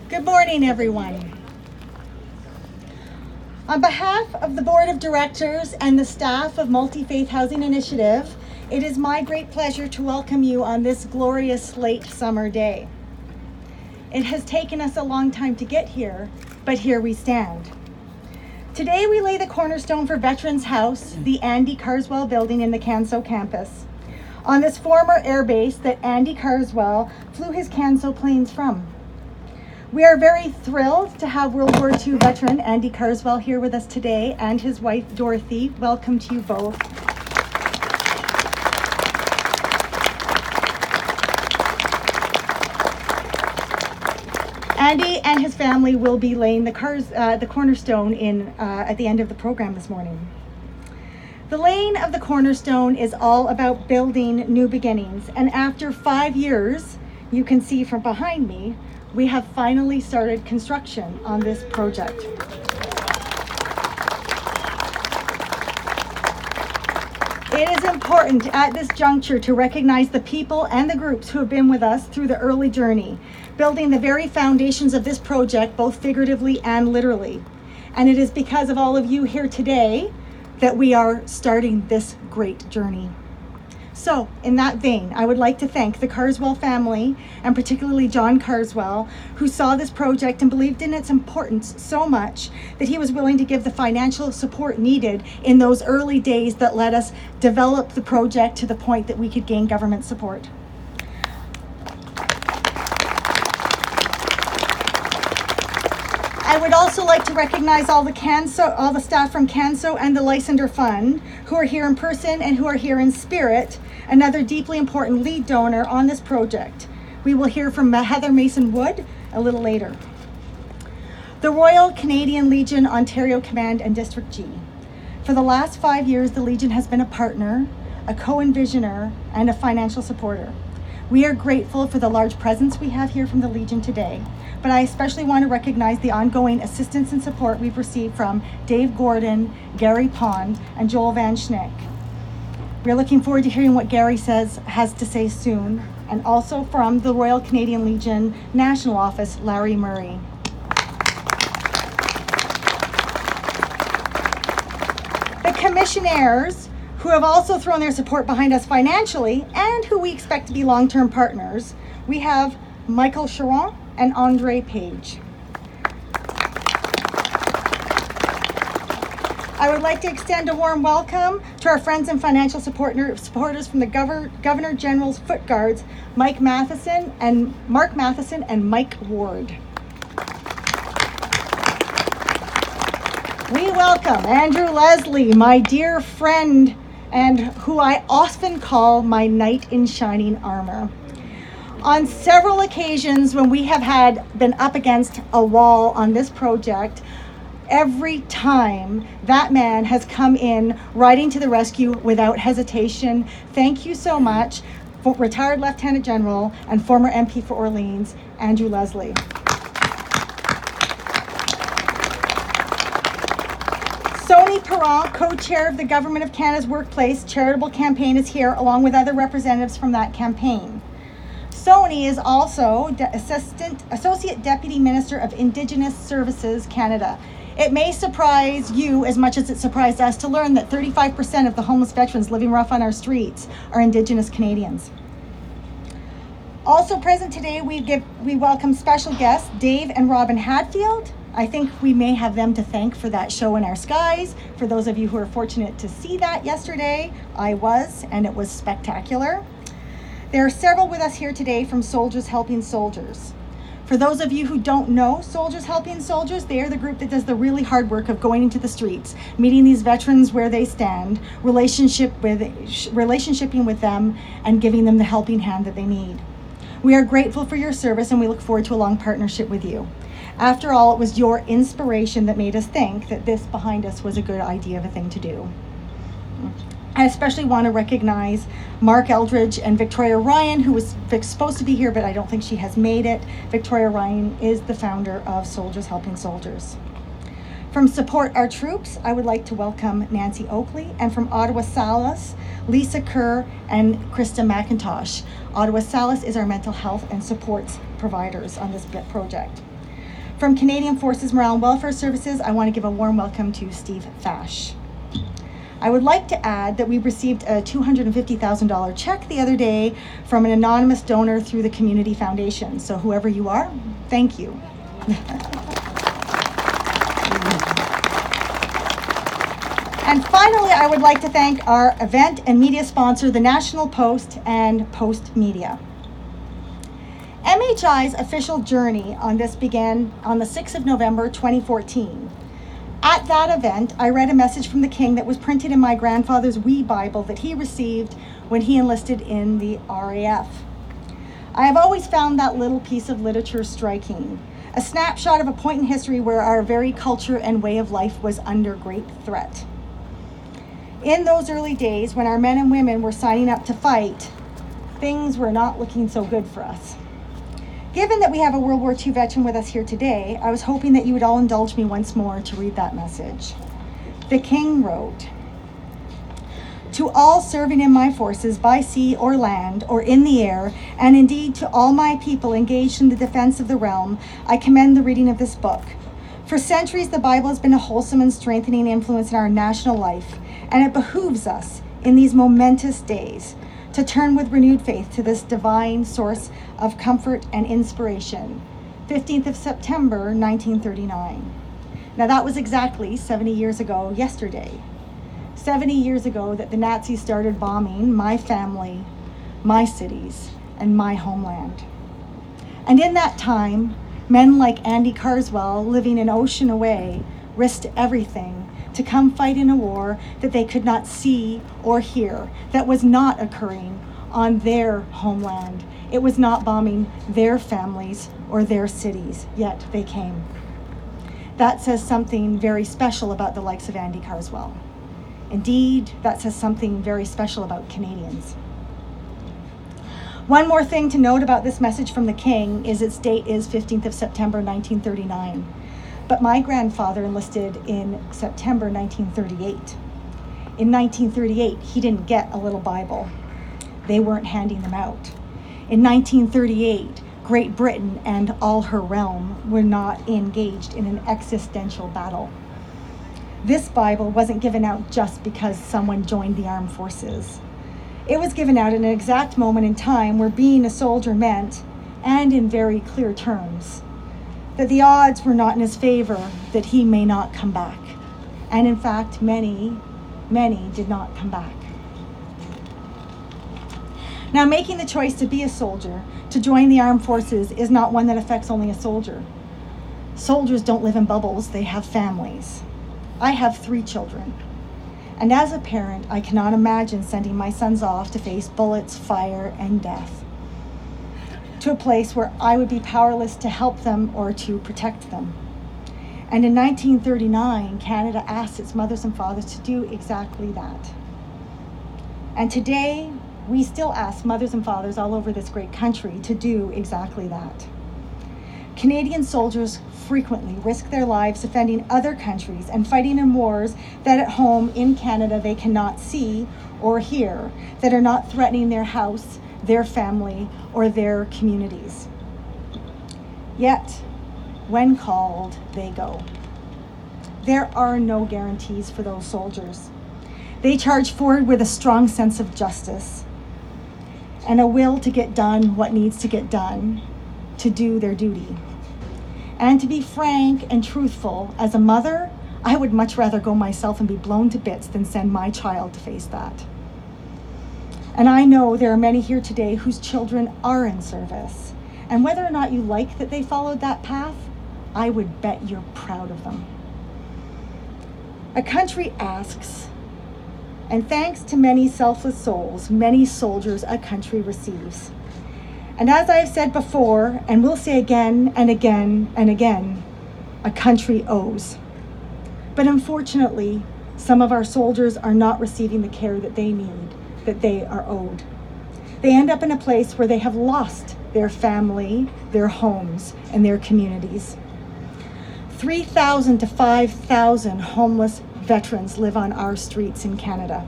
Good morning, everyone. On behalf of the Board of Directors and the staff of Multi-Faith Housing Initiative, it is my great pleasure to welcome you on this glorious late summer day. It has taken us a long time to get here, but here we stand. Today we lay the cornerstone for Veterans House, the Andy Carswell building in the Canso campus, on this former airbase that Andy Carswell flew his Canso planes from. We are very thrilled to have World War II veteran Andy Carswell here with us today and his wife Dorothy. Welcome to you both. Andy and his family will be laying the cornerstone at the end of the program this morning. The laying of the cornerstone is all about building new beginnings, and after 5 years, you can see from behind me, we have finally started construction on this project. It is important at this juncture to recognize the people and the groups who have been with us through the early journey, building the very foundations of this project, both figuratively and literally. And it is because of all of you here today that we are starting this great journey. So, in that vein, I would like to thank the Carswell family, and particularly John Carswell, who saw this project and believed in its importance so much that he was willing to give the financial support needed in those early days that let us develop the project to the point that we could gain government support. I would also like to recognize all the staff from Canso and the Lysander Fund who are here in person and who are here in spirit, another deeply important lead donor on this project. We will hear from Heather Mason-Wood a little later. The Royal Canadian Legion Ontario Command and District G. For the last 5 years, the Legion has been a partner, a co-envisioner, and a financial supporter. We are grateful for the large presence we have here from the Legion today, but I especially want to recognize the ongoing assistance and support we've received from Dave Gordon, Gary Pond, and Joel Van Schnick. We're looking forward to hearing what Gary has to say soon, and also from the Royal Canadian Legion National Office, Larry Murray. The commissionaires, who have also thrown their support behind us financially and who we expect to be long-term partners, we have Michael Charon and Andre Page. I would like to extend a warm welcome to our friends and financial supporters from the Governor General's Foot Guards, Mark Matheson and Mike Ward. We welcome Andrew Leslie, my dear friend, and who I often call my knight in shining armor. On several occasions when we have been up against a wall on this project, every time that man has come in riding to the rescue without hesitation. Thank you so much, for retired Lieutenant General and former MP for Orleans, Andrew Leslie. Sony Perron, co-chair of the Government of Canada's Workplace Charitable Campaign, is here along with other representatives from that campaign. Sony is also Associate Deputy Minister of Indigenous Services Canada. It may surprise you as much as it surprised us to learn that 35% of the homeless veterans living rough on our streets are Indigenous Canadians. Also present today, we welcome special guests Dave and Robin Hadfield. I think we may have them to thank for that show in our skies. For those of you who are fortunate to see that yesterday, I was, and it was spectacular. There are several with us here today from Soldiers Helping Soldiers. For those of you who don't know Soldiers Helping Soldiers, they are the group that does the really hard work of going into the streets, meeting these veterans where they stand, relationshiping with them, and giving them the helping hand that they need. We are grateful for your service, and we look forward to a long partnership with you. After all, it was your inspiration that made us think that this behind us was a good idea of a thing to do. I especially want to recognize Mark Eldridge and Victoria Ryan, who was supposed to be here, but I don't think she has made it. Victoria Ryan is the founder of Soldiers Helping Soldiers. From Support Our Troops, I would like to welcome Nancy Oakley, and from Ottawa Solace, Lisa Kerr and Krista McIntosh. Ottawa Solace is our mental health and supports providers on this project. From Canadian Forces Morale and Welfare Services, I want to give a warm welcome to Steve Fash. I would like to add that we received a $250,000 check the other day from an anonymous donor through the Community Foundation. So whoever you are, thank you. And finally, I would like to thank our event and media sponsor, the National Post and Post Media. MHI's official journey on this began on the 6th of November, 2014. At that event, I read a message from the King that was printed in my grandfather's wee Bible that he received when he enlisted in the RAF. I have always found that little piece of literature striking, a snapshot of a point in history where our very culture and way of life was under great threat. In those early days, when our men and women were signing up to fight, things were not looking so good for us. Given that we have a World War II veteran with us here today, I was hoping that you would all indulge me once more to read that message. The King wrote, "To all serving in my forces by sea or land or in the air, and indeed to all my people engaged in the defense of the realm, I commend the reading of this book. For centuries, the Bible has been a wholesome and strengthening influence in our national life, and it behooves us in these momentous days to turn with renewed faith to this divine source of comfort and inspiration." 15th of September, 1939. Now that was exactly 70 years ago yesterday. 70 years ago that the Nazis started bombing my family, my cities, and my homeland. And in that time, men like Andy Carswell, living an ocean away, risked everything to come fight in a war that they could not see or hear, that was not occurring on their homeland. It was not bombing their families or their cities, yet they came. That says something very special about the likes of Andy Carswell. Indeed, that says something very special about Canadians. One more thing to note about this message from the King is its date is 15th of September, 1939. But my grandfather enlisted in September 1938. In 1938, he didn't get a little Bible. They weren't handing them out. In 1938, Great Britain and all her realm were not engaged in an existential battle. This Bible wasn't given out just because someone joined the armed forces. It was given out at an exact moment in time where being a soldier meant, and in very clear terms, that the odds were not in his favor that he may not come back. And in fact, many did not come back. Now, making the choice to be a soldier, to join the armed forces, is not one that affects only a soldier. Soldiers don't live in bubbles, they have families. I have 3 children. And as a parent, I cannot imagine sending my sons off to face bullets, fire, and death, to a place where I would be powerless to help them or to protect them. And in 1939, Canada asked its mothers and fathers to do exactly that. And today, we still ask mothers and fathers all over this great country to do exactly that. Canadian soldiers frequently risk their lives defending other countries and fighting in wars that at home in Canada they cannot see or hear, that are not threatening their house, their family, or their communities. Yet, when called, they go. There are no guarantees for those soldiers. They charge forward with a strong sense of justice and a will to get done what needs to get done, to do their duty. And to be frank and truthful, as a mother, I would much rather go myself and be blown to bits than send my child to face that. And I know there are many here today whose children are in service. And whether or not you like that they followed that path, I would bet you're proud of them. A country asks, and thanks to many selfless souls, many soldiers a country receives. And as I have said before, and will say again and again and again, a country owes. But unfortunately, some of our soldiers are not receiving the care that they need, that they are owed. They end up in a place where they have lost their family, their homes, and their communities. 3,000 to 5,000 homeless veterans live on our streets in Canada.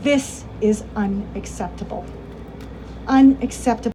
This is unacceptable. Unacceptable.